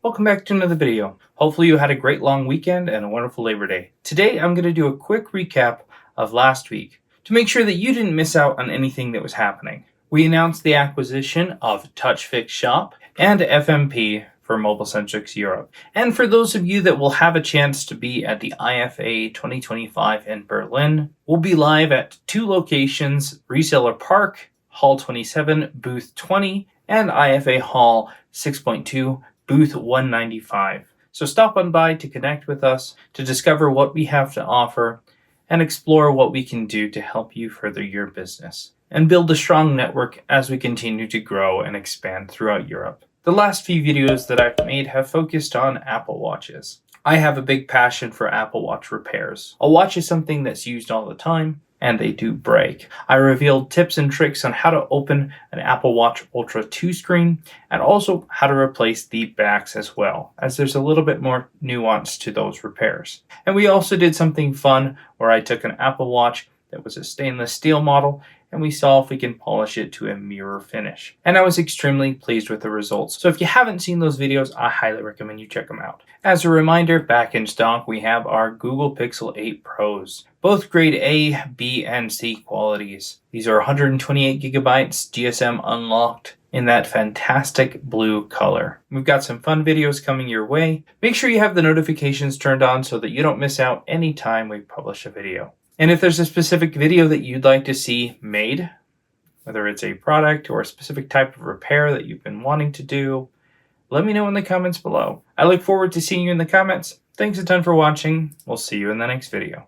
Welcome back to another video. Hopefully you had a great long weekend and a wonderful Labor Day. Today I'm going to do a quick recap of last week to make sure that you didn't miss out on anything that was happening. We announced the acquisition of TouchFix.shop and FMP for MobileSentrix Europe. And for those of you that will have a chance to be at the IFA 2025 in Berlin, we'll be live at 2 locations, Reseller Park, Hall 27, Booth 20, and IFA Hall 6.2, Booth 195. So stop on by to connect with us, to discover what we have to offer, and explore what we can do to help you further your business and build a strong network as we continue to grow and expand throughout Europe. The last few videos that I've made have focused on Apple Watches. I have a big passion for Apple Watch repairs. A watch is something that's used all the time, and they do break. I revealed tips and tricks on how to open an Apple Watch Ultra 2 screen, and also how to replace the backs as well, as there's a little bit more nuance to those repairs. And we also did something fun where I took an Apple Watch that was a stainless steel model, and we saw if we can polish it to a mirror finish. And I was extremely pleased with the results. So if you haven't seen those videos, I highly recommend you check them out. As a reminder, back in stock, we have our Google Pixel 8 Pros, both grade A, B, and C qualities. These are 128 gigabytes, GSM unlocked, in that fantastic blue color. We've got some fun videos coming your way. Make sure you have the notifications turned on so that you don't miss out any time we publish a video. And if there's a specific video that you'd like to see made, whether it's a product or a specific type of repair that you've been wanting to do, let me know in the comments below. I look forward to seeing you in the comments. Thanks a ton for watching. We'll see you in the next video.